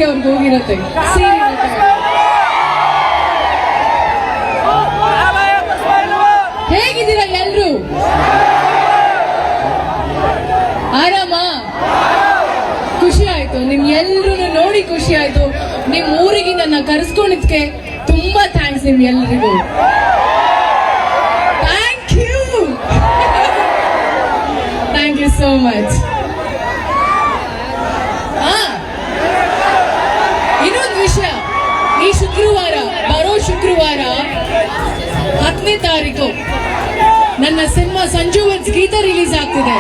ಅವ್ರಿಗೆ ಹೋಗಿರತ್ತೆ. ಹೇಗಿದ್ದೀರಾ ಎಲ್ರು? ಆರಾಮ? ಖುಷಿ ಆಯ್ತು ನಿಮ್ ಎಲ್ರು ನೋಡಿ, ಖುಷಿ ಆಯ್ತು. ನಿಮ್ ಊರಿಗೆ ನನ್ನ ಕರೆಸ್ಕೊಂಡಿದ್ಕೆ ತುಂಬಾ ಥ್ಯಾಂಕ್ಸ್ ನಿಮ್ ಎಲ್ರಿಗೂ. Thank you so much. ಇನ್ನೊಂದು ವಿಷಯ, ಈ ಶುಕ್ರವಾರ, ಬರೋ ಶುಕ್ರವಾರ 10ನೇ ತಾರೀಕು ನನ್ನ cinema Sanju weds Geeta release ಆಗ್ತಿದೆ.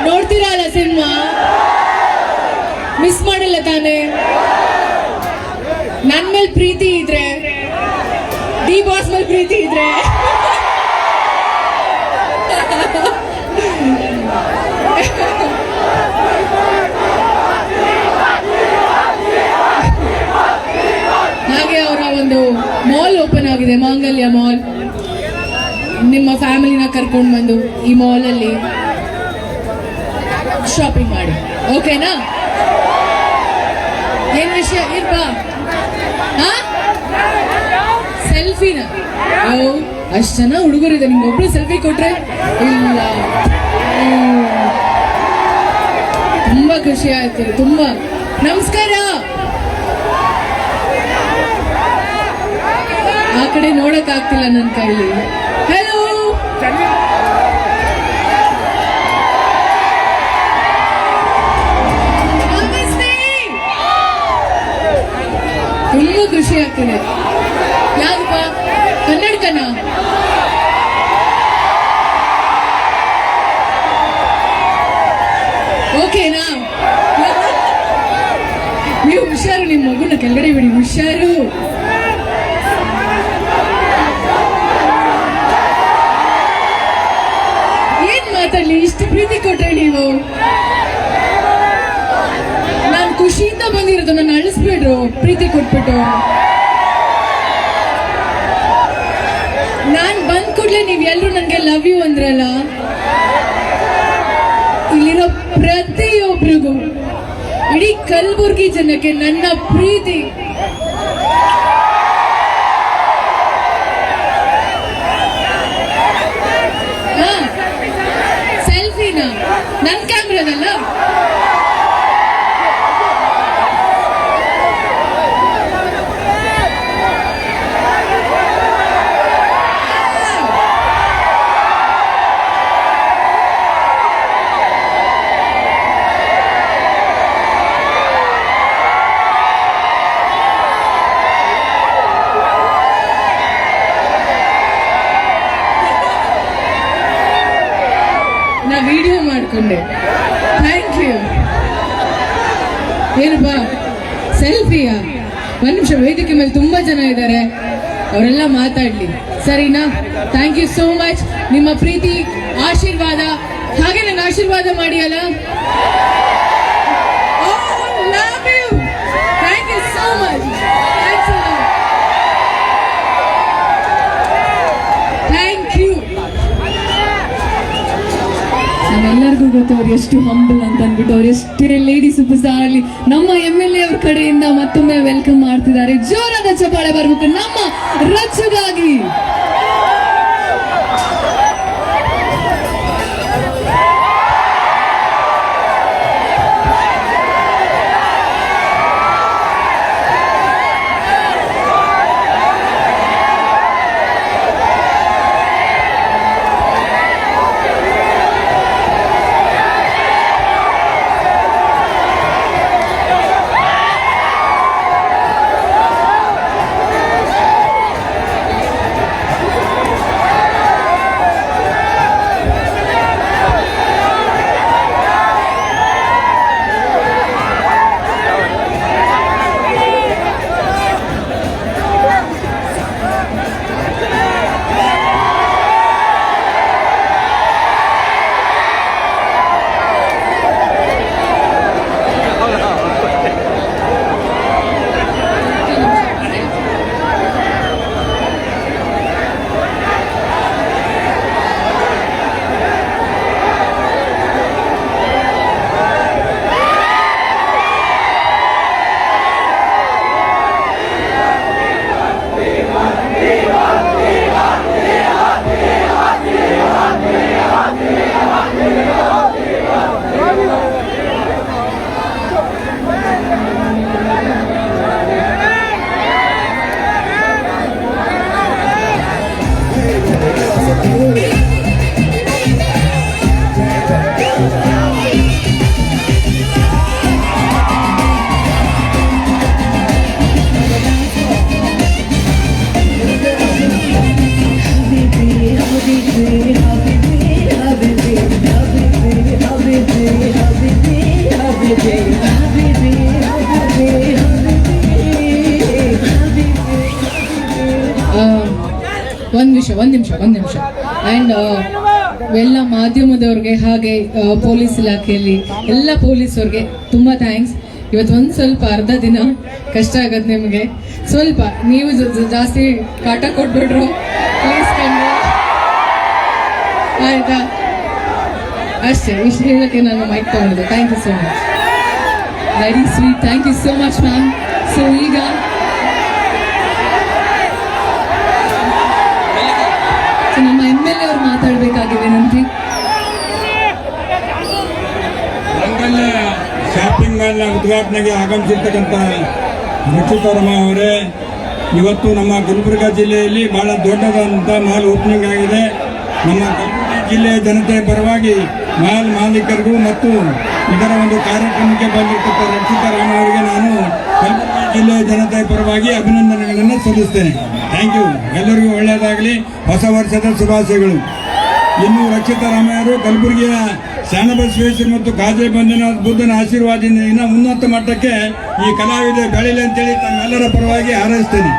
ನೋಡ್ತೀರಾ ಅಲ್ಲ ಸಿನಿಮಾ? ಮಿಸ್ ಮಾಡಲ್ಲ ತಾನೆ? ನನ್ ಮೇಲೆ ಪ್ರೀತಿ ಇದ್ರೆ, ಡಿ ಬಾಸ್ ಮೇಲೆ ಪ್ರೀತಿ ಇದ್ರೆ ಹಾಗೆ ಅವರ ಒಂದು ಮಾಲ್ ಓಪನ್ ಆಗಿದೆ, ಮಾಂಗಲ್ಯ ಮಾಲ್. ನಿಮ್ಮ ಫ್ಯಾಮಿಲಿನ ಕರ್ಕೊಂಡು ಬಂದು ಈ ಮಾಲ್ ಅಲ್ಲಿ ಶಾಪಿಂಗ್ ಮಾಡಿ, ಓಕೆನಾ? ಏನ್ ವಿಷಯ ಇರ್ಬಾ? ಸೆಲ್ಫಿನ? ಅಷ್ಟು ಜನ ಹುಡುಗರಿದೆ, ನಿಮ್ಗೊಬ್ರು ಸೆಲ್ಫಿ ಕೊಟ್ರೆ ಇಲ್ಲ. ತುಂಬಾ ಖುಷಿ ಆಯ್ತು, ತುಂಬಾ. ನಮಸ್ಕಾರ. ಆ ಕಡೆ ನೋಡಕ್ ಆಗ್ತಿಲ್ಲ ನನ್ನ ಕೈಲಿ. ಹಲೋ, ತುಂಬಾ ಖುಷಿ ಆಗ್ತಿದೆ. ಯಾಕಪ್ಪ? ಕನ್ನಡಕನ? ಓಕೆನಾ? ನೀವು ಹುಷಾರು, ನಿಮ್ಮ ಮಗುನ ಕೆಳಗಡೆ ಬಿಡಿ, ಹುಷಾರು. ಏನ್ ಮಾತಾಡ್ಲಿ, ಇಷ್ಟು ಪ್ರೀತಿ ಕೊಟ್ರೆ ನೀವು? ನಾನು ಖುಷಿಯಿಂದ ಬಂದಿರೋದು, ನನ್ನ ಅಳಿಸ್ಬೇಡ್ರು ಪ್ರೀತಿ ಕೊಟ್ಬಿಟ್ಟು. ನಾನ್ ಬಂದ್ ಕೂಡ್ಲೆ ನೀವ್ ಎಲ್ರು ನನ್ಗೆ ಲವ್ ಯು ಅಂದ್ರಲ್ಲ. ಇಲ್ಲಿರೋ ಪ್ರತಿಯೊಬ್ರಿಗೂ, ಇಡೀ ಕಲಬುರ್ಗಿ ಜನಕ್ಕೆ ನನ್ನ ಪ್ರೀತಿ. ಸೆಲ್ಫಿನ ನನ್ ಕ್ಯಾಮ್ರಾದಲ್ಲ? ನಾ ವಿಡಿಯೋ ಮಾಡ್ಕೊಂಡೆ. Thank you. ಏನಪ್ಪಾ ಸೆಲ್ಫಿಯಾ? ಒಂದ್ ನಿಮಿಷ, ವೇದಿಕೆ ಮೇಲೆ ತುಂಬಾ ಜನ ಇದ್ದಾರೆ, ಅವರೆಲ್ಲ ಮಾತಾಡ್ಲಿ, ಸರಿನಾ? Thank you so much. ನಿಮ್ಮ ಪ್ರೀತಿ, ಆಶೀರ್ವಾದ, ಹಾಗೆ ನಂಗೆ ಆಶೀರ್ವಾದ ಮಾಡಿ ಅಲ್ಲ. Love you. Thank you so much. Thank you. ನಾವೆಲ್ಲರಿಗೂ ಗೊತ್ತು ಅವ್ರು ಎಷ್ಟು ಹಂಬಲ್ ಅಂತ ಅಂದ್ಬಿಟ್ಟು. ಅವ್ರು ಎಷ್ಟೇ ಲೇಡಿ ಸೂಪರ್ ಸ್ಟಾರ್ ಅಲ್ಲಿ ನಮ್ಮ MLA ಅವ್ರ ಕಡೆಯಿಂದ ಮತ್ತೊಮ್ಮೆ ವೆಲ್ಕಮ್ ಮಾಡ್ತಿದ್ದಾರೆ. ಜೋರಾದ ಚಪ್ಪಾಳೆ ಬರ್ಬೇಕು ನಮ್ಮ ರಚ್ಚುಗಾಗಿ. ಒಂದ್ ನಿಮಿಷ ಆ್ಯಂಡ್ ಎಲ್ಲ ಮಾಧ್ಯಮದವ್ರಿಗೆ ಹಾಗೆ ಪೊಲೀಸ್ ಇಲಾಖೆಯಲ್ಲಿ ಎಲ್ಲ ಪೊಲೀಸವ್ರಿಗೆ ತುಂಬ ಥ್ಯಾಂಕ್ಸ್. ಇವತ್ತು ಒಂದು ಸ್ವಲ್ಪ ಅರ್ಧ ದಿನ ಕಷ್ಟ ಆಗತ್ತೆ ನಿಮಗೆ, ಸ್ವಲ್ಪ ನೀವು ಜಾಸ್ತಿ ಕಾಟ ಕೊಟ್ಬಿಟ್ರು ಪ್ಲೀಸ್ ಕಂಡು ಆಯ್ತಾ, ಅಷ್ಟೇ. ಇಷ್ಟು ಹೇಳಕ್ಕೆ ನಾನು ಮೈಕ್ ತಗೊಂಡಿದ್ದೆ. Thank you so much, very sweet, thank you so much ma'am. So ಈಗ ನಮ್ಮ MLA ಅವ್ರು ಮಾತಾಡಬೇಕಾಗಿ ವಿನಂತಿ. ಮಂಗಲ್ಯ ಶಾಪಿಂಗ್ ಮಾಲ್ನ ಉದ್ಘಾಟನೆಗೆ ಆಗಮಿಸಿರ್ತಕ್ಕಂಥ ರಕ್ಷಿತಾರಾಮ ಅವರೇ, ಇವತ್ತು ನಮ್ಮ ಗುಲ್ಬರ್ಗ ಜಿಲ್ಲೆಯಲ್ಲಿ ಬಹಳ ದೊಡ್ಡದಾದಂಥ ಮಾಲ್ ಓಪನಿಂಗ್ ಆಗಿದೆ. ನಮ್ಮ ಕಲಬುರಗಿ ಜಿಲ್ಲೆಯ ಜನತೆಯ ಪರವಾಗಿ ಮಾಲ್ ಮಾಲೀಕರಿಗೂ ಮತ್ತು ಇದರ ಒಂದು ಕಾರ್ಯಕ್ರಮಕ್ಕೆ ಬಂದಿರ್ತಕ್ಕ ರಕ್ಷಿತಾರಾಮ ಅವರಿಗೆ ನಾನು ಕಲಬುರಗಿ ಜಿಲ್ಲೆಯ ಜನತೆಯ ಪರವಾಗಿ ಅಭಿನಂದನೆಗಳನ್ನು ಸಲ್ಲಿಸ್ತೇನೆ. Thank you. ಎಲ್ಲರಿಗೂ ಒಳ್ಳೆಯದಾಗಲಿ, ಹೊಸ ವರ್ಷದ ಶುಭಾಶಯಗಳು. ಇನ್ನು ರಕ್ಷಿತಾರಾಮಯ್ಯರು ಕಲಬುರಗಿಯ ಶಾಣಬಸವೇಶ್ವರ ಮತ್ತು ಕಾಜೆ ಬಂದಿನಾಥ್ ಬುದ್ಧನ ಆಶೀರ್ವಾದದಿಂದ ಇನ್ನು ಉನ್ನತ ಮಟ್ಟಕ್ಕೆ ಈ ಕಲಾವಿದ ಬೆಳೀಲಿ ಅಂತೇಳಿ ತಮ್ಮೆಲ್ಲರ ಪರವಾಗಿ ಹಾರೈಸ್ತೇನೆ.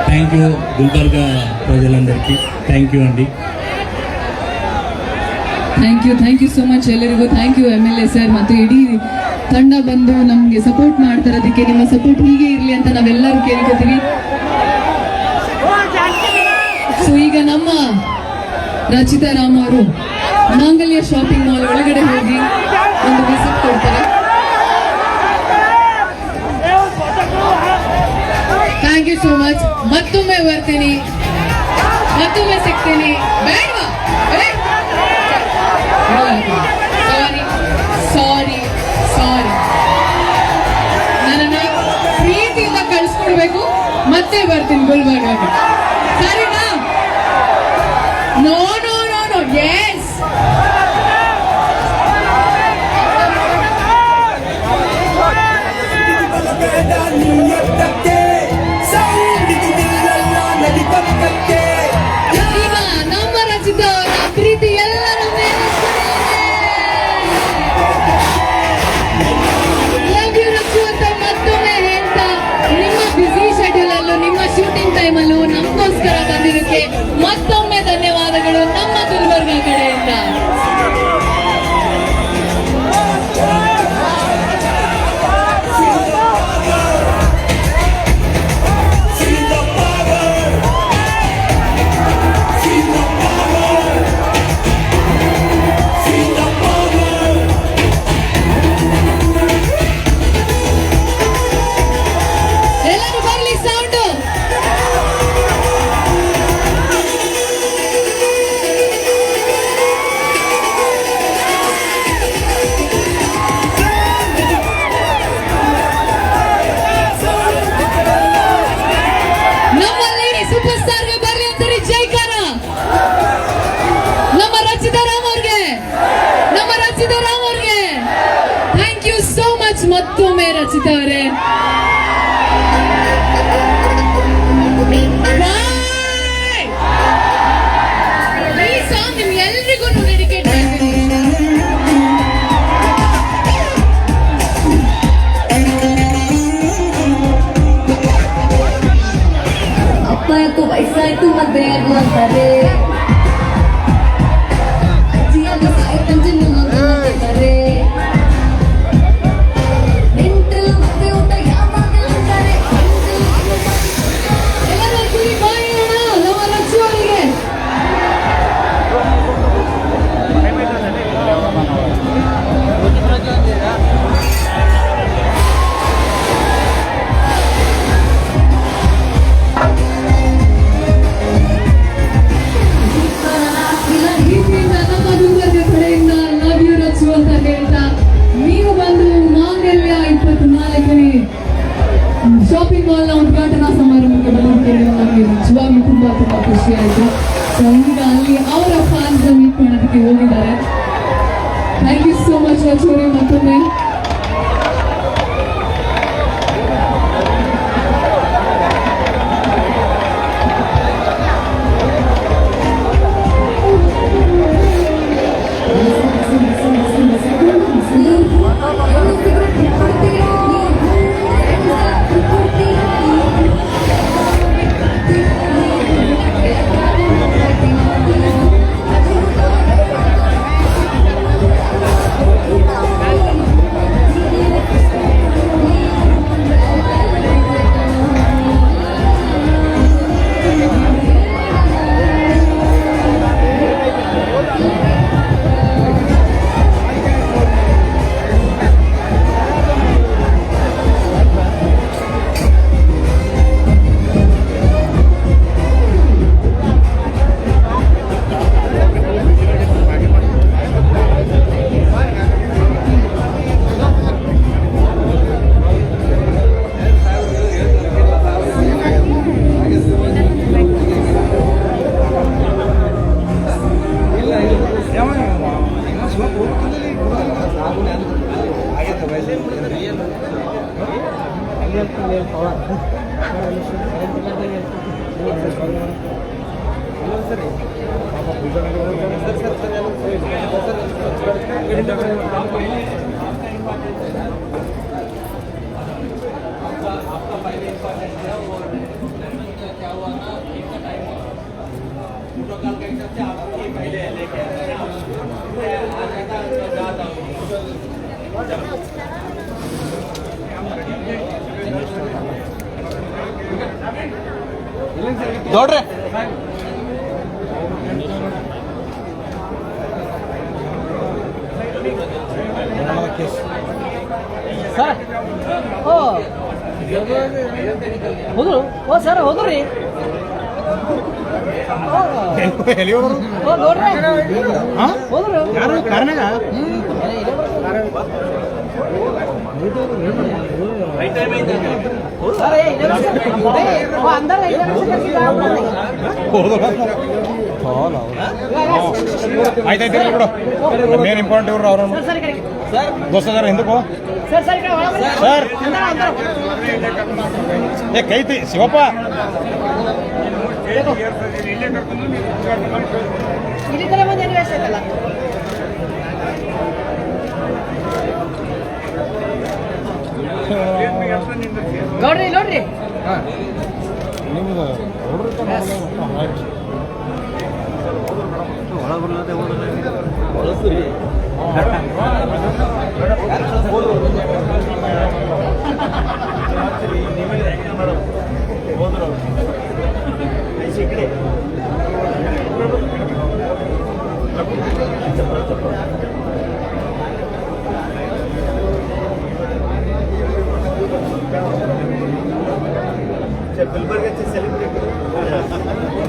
థ్యాంక్ యూ గుల్బర్గ ప్రజలందరికీ థ్యాంక్ యూ అండి. ಥ್ಯಾಂಕ್ ಯು ಸೋ ಮಚ್ ಎಲ್ಲರಿಗೂ. ಥ್ಯಾಂಕ್ ಯು MLA ಸರ್ ಮತ್ತು ಇಡೀ ತಂಡ ಬಂದು ನಮಗೆ ಸಪೋರ್ಟ್ ಮಾಡ್ತಾರೋದಕ್ಕೆ. ನಿಮ್ಮ ಸಪೋರ್ಟ್ ಹೀಗೆ ಇರಲಿ ಅಂತ ನಾವೆಲ್ಲರೂ ಕೇಳ್ಕೊತೀವಿ. ಸೊ ಈಗ ನಮ್ಮ ರಚಿತಾರಾಮ್ ಅವರು ಮಾಂಗಲ್ಯ ಶಾಪಿಂಗ್ ಮಾಲ್ ಒಳಗಡೆ ಹೋಗಿ ಒಂದು ವಿಸಿಟ್ ಕೊಡ್ತಾರೆ. Thank you so much. ಮತ್ತೊಮ್ಮೆ ಬರ್ತೀನಿ, ಮತ್ತೊಮ್ಮೆ ಸಿಗ್ತೀನಿ. ಬೇಡವಾ? ಸಾರಿ ನನ್ನನ್ನು ಪ್ರೀತಿಯಿಂದ ಕಳಿಸ್ಕೊಡ್ಬೇಕು. ಮತ್ತೆ ಬರ್ತೀನಿ ಗುಲ್ಬರ್ಗಾಗೆ, ಸರಿನಾ? No yes. ಈಗ ನಮ್ಮ ರಚಿತಾ ಅವರ ಪ್ರೀತಿ ಎಲ್ಲರೂ ಮತ್ತೊಮ್ಮೆ ಹೇಳ್ತಾ, ನಿಮ್ಮ ಬ್ಯುಸಿ ಶೆಡ್ಯೂಲ್ ಅಲ್ಲೂ ನಿಮ್ಮ ಶೂಟಿಂಗ್ ಟೈಮಲ್ಲೂ ನಮಗೋಸ್ಕರ ಬಂದಿದ್ದಕ್ಕೆ ಮತ್ತೊಮ್ಮೆ ಧನ್ಯವಾದಗಳು ನಮ್ಮ ಗುಲ್ಬರ್ಗ ಕಡೆಯಿಂದ. ಮತ್ತೊಮ್ಮೆ ರಚಿತಾ ಅವರೇ ಈ ಸಾಂಗ್ ನಿಮ್ಗೆ ಎಲ್ರಿಗೂ ಡೆಡಿಕೇಟ್ ಮಾಡ್ತೀನಿ. ಅಪ್ಪ ಯಾಕೋ ವಯಸ್ಸಾಯ್ತು ಮದ್ವೆ ಆಗು ಅಂತಾರೆ, ಅಜ್ಜಿ ಆಗ ಸಾಯ್ತಂತೆ ಅಂತಾರೆ, ಶಾಪಿಂಗ್ ಮಾಲ್ ನ ಉದ್ಘಾಟನಾ ಸಮಾರಂಭಕ್ಕೆ ಬಂದಿದ್ದೇನೆ. ನಮಗೆ ನಿಜವಾಗ್ಲೂ ತುಂಬಾ ಖುಷಿ ಆಯ್ತು. ಈಗ ಅಲ್ಲಿ ಅವರ ಫ್ಯಾನ್ಸ್ ಮೀಟ್ ಮಾಡೋದಕ್ಕೆ ಹೋಗಿದ್ದಾರೆ. ಥ್ಯಾಂಕ್ ಯು ಸೋ ಮಚ್ ರಚೂರಿ ಮತ್ತೊಮ್ಮೆ. ನೋಡ್ರಿ ಸರ್ ಓ ಹೋದ್ರು ಓ ಸರ್ ಹೋದ್ರಿ ಓ ನೋಡ್ರಿ ಹೋದ್ರು ಯಾರು ಕಾರಣಗ ಸರ್ ಅಂದಾರ ಆಯ್ತಾಯ್ತು ಬಿಡು ಮೇನ್ ಇಂಪಾರ್ಟೆಂಟ್ ಇವ್ರು ಅವ್ರ ಸರ್ ದೋಸ್ತದಾರ ಹಿಂದಕ್ಕೂ ಸರ್ ಸರ್ ಸರ್ ಏ ಕೈತಿ ಶಿವಪ್ಪ ಇಲ್ಲಿ ತರ ಬಂದು ಏನು ವೇಸ್ಟ್ ಆಯ್ತಲ್ಲ ನೋಡ್ರಿ ನೋಡ್ರಿ ನಿಮ್ದು गुलबर्गाचे सेलिब्रिटी